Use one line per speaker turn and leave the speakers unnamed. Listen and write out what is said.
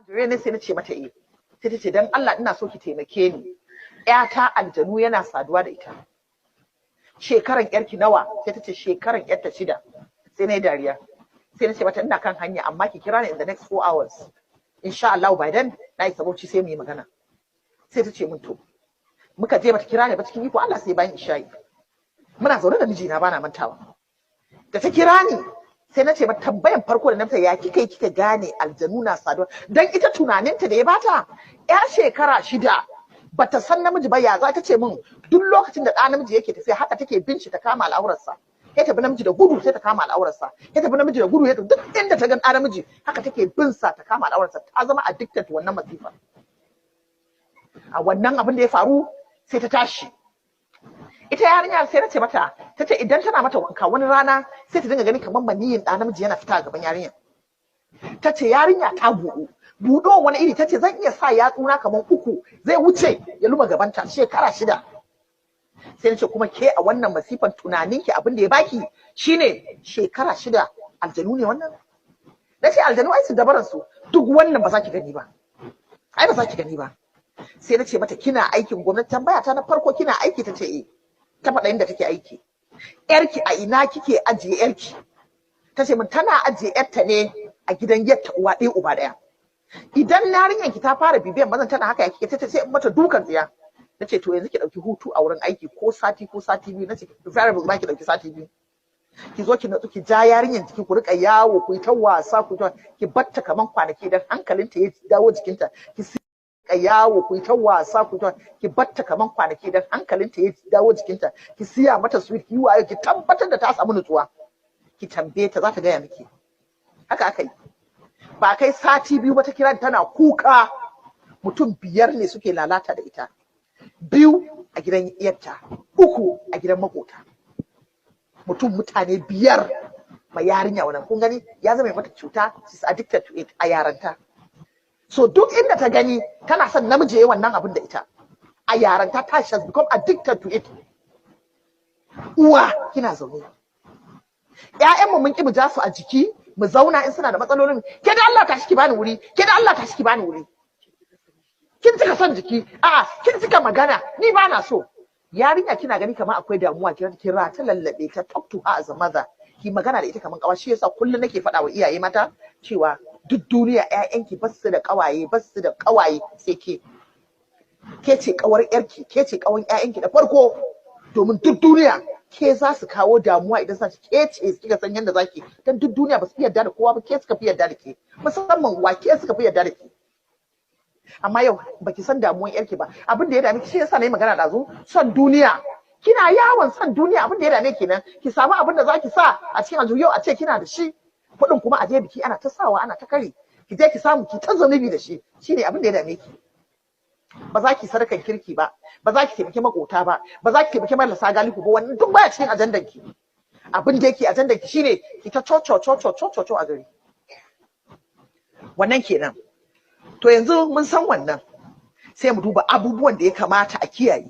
Jure ne sai na ce mata sai ta ce dan Allah ina so ki taimake ni ƴata aljanu yana saduwa da ita. Shekaran ƴarki nawa? Sai ta ce shekaran ƴarta 6. Sai na yi dariya sai na ce mata ina kan hanya amma ki kira ni in the next 4 hours insha Allah by then na yi sabauci sai mu yi magana. Sai ta ce mun to muka je bata kira ni ba cikin iko Allah sai bayan isha'i muna zaune da mijina bana mantawa da ta kira ni sai na ce mata tambayan farko da nafta ya kika gane aljanu na saduwa dan ita tunaninta da ya bata yar shekara 6 bata san namiji ba ya za ta ce min duk lokacin da ɗa namiji yake tafiya haka take bin shi ta kama al'aurarsa ya tafi namiji da gudu sai ta kama al'aurarsa ya tafi namiji da gudu ya tafi duk inda ta ga ɗa namiji haka take bin sa ta kama al'aurarsa ta zama addicted to wannan masifa. A wannan abin da ya faru sai ta tashi ita yarinya sai na ce mata ta ce idan tana mata wanka wani rana sai ta dinga gani kamar maniyin ɗa namiji yana fita a gaban yarinya. Ta ce yarinya ta buɗo wani iri ta ce zan iya sa yatsuna kamar 3 zai wuce ya luma gabanta shekara 6. Sai na ce kuma ke a wannan masifan tunaninki abin da ya baki shine shekara 6 aljanu ne wannan? Na ce aljanu ai su dabaran su duk wannan ba za ki gani ba. Ai ba za ki gani ba. Sai na ce mata kina aikin gwamnati tambaya ta na farko kina aiki ta ce ta faɗa inda take aiki. Yarki a ina kike ajiye yarki? Ta ce min tana ajiye yarta ne a gidan yatta uwa ɗaya uba ɗaya. Idan yarinyanki ta fara bibiyan mazan tana haka ya kike ta ce mata dukan tsiya. Na ce to yanzu ki ɗauki hutu a wurin aiki ko sati biyu. Na ce preferable ba ki ɗauki sati 2. Ki zo ki natsu ki ja yarinyan jiki ku rika yawo ku yi ta wasa ki batta kaman kwanaki dan hankalinta ya dawo jikinta ki yawo ku yi ta wasa ki batta kaman kwanaki dan hankalinta ya dawo jikinta ki siya mata sweet ki waye ki tabbatar da ta samu nutsuwa ki tambaye ta za ta gaya miki haka aka yi ba kai sati 2 ba ta kira tana kuka mutum 5 ne suke lalata da ita 2 a gidan iyarta 3 a gidan makota mutane 5 mai yarinya wannan kun gani ya zama mata cuta she's addicted to it a yaranta. So duk inda ta gani tana son namiji yayin wannan abin da ita. A yaranta ta has become addicted to it. Uwa kina zaune. ƴaƴanmu mun ki mu ja su a jiki mu zauna in suna da matsalolin ke da Allah tashi ki bani wuri ke da Allah tashi ki bani wuri. Kin cika son jiki a'a kin cika magana ni ba na so. Yarinya kina gani kamar akwai damuwa kira ta lallabe ta talk to her as a mother. Ki magana da ita kamar kawa shi yasa kullun nake faɗa wa iyaye mata cewa duk duniya ƴaƴanki ba su da ƙawaye sai ke ce ƙawar ƴarki ke ce ƙawan ƴaƴanki da farko domin duk duniya ke za su kawo damuwa idan sa ke ce kika san yadda zaki dan duk duniya ba su fi yarda da kowa ba ke suka fi yarda da ke musamman wa ke suka fi yarda da ke amma yau baki san damuwan ƴarki ba abin da ya dame ki shi yasa nayi magana da zu son duniya kina yawon son duniya abin da ya dame kenan ki samu abin da zaki sa a cikin aljihu yau a ce kina da shi kuɗin kuma a je biki ana ta sawa ana ta kare ki je ki samu ki ta zunubi da shi shine abin da ya dame ki ba za ki sadakan kirki ba ba za ki taimaki makota ba ba za ki taimaki marasa galihu ba wannan duk baya cikin ajandan ki abin da yake ajandan ki shine ki ta coco a gari wannan kenan to yanzu mun san wannan sai mu duba abubuwan da ya kamata a kiyaye